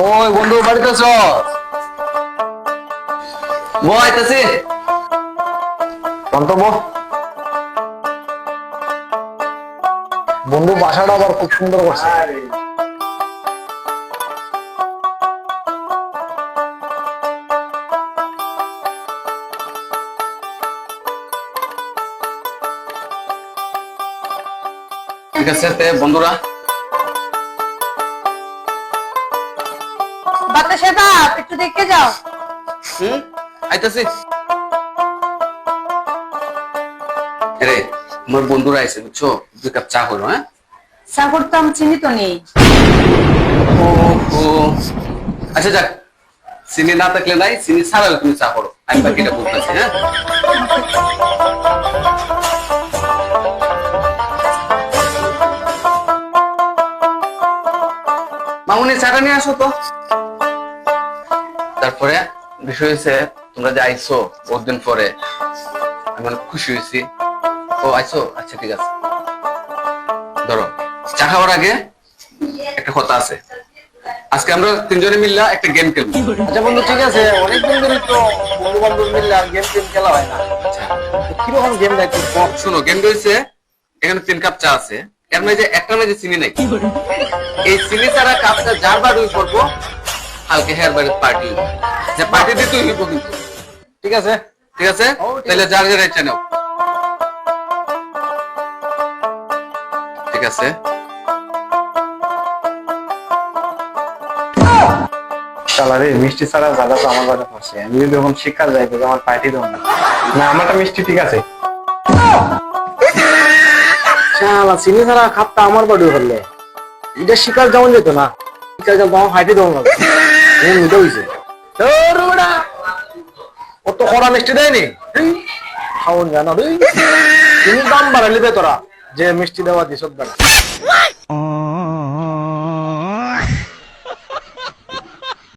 ওই বন্ধু বাড়িতে আছো? আইতাছি। বন্ধু বাসাটা আবার খুব সুন্দর করছে। ঠিক আছে বন্ধুরা, বাতাসে বাপ একটু দেখে যাও। আইতাছি। আরে আমার বন্ধুরা আইছে বুঝছো, 2 কাপ চা হলো। হ্যাঁ, চা করতাম, চিনি তো নেই। ও আচ্ছা যাক, চিনি না থাকলে নাই, চিনি ছাড়াও তুমি চা করো, আমি বাকিটা বলতেছি। হ্যাঁ, মামুনি চাটা নিয়ে আসো তো। তারপরে বিষয় হয়েছে, তোমরা যে আইছো বহুত দিন পরে, আমি অনেক খুশি হয়েছি। ও আইছো, আচ্ছা ঠিক আছে। ধরো, চা খাওয়ার আগে একটা কথা আছে। আজকে আমরা 3 জনে মিললা একটা গেম খেলবো। আচ্ছা বন্ধু, ঠিক আছে, অনেকদিন ধরে তো বন্ধু বান্ধব মিললে গেম খেলা হয় না। আচ্ছা কিরকম গেম দেখি? শোনো, গেম রয়েছে এখানে 3 কাপ চা আছে, এর মধ্যে একটা মধ্যে চিনি নাই। এই চিনি ছাড়া কাপটা যার বার ওই করবো, হালকা হেয়ার বাড়ি পার্টি, যে পার্টি দিতে হইব কিন্তু। ঠিক আছে, ঠিক আছে, তাহলে যার যার ইচ্ছা নাও। ঠিক আছে, শালারে মিষ্টি ছাড়া দাদা তো আমার বাড়ি পড়ছে। আমি যদি যখন শিক্ষা যাই তবে আমার পার্টি দেবো না। না, আমারটা মিষ্টি ঠিক আছে। শালা চিনি ছাড়া খাপটা আমার বাড়ি হলে এটা শিকার যেমন যেত না, শিকার যাবো আমার হাইটে দেবো না। মিটা হয়েছে ও তো কড়া মিষ্টি দেয়নি, খাওন জানো তুমি দাম বাড়ালি তোরা যে মিষ্টি দেওয়া দিস।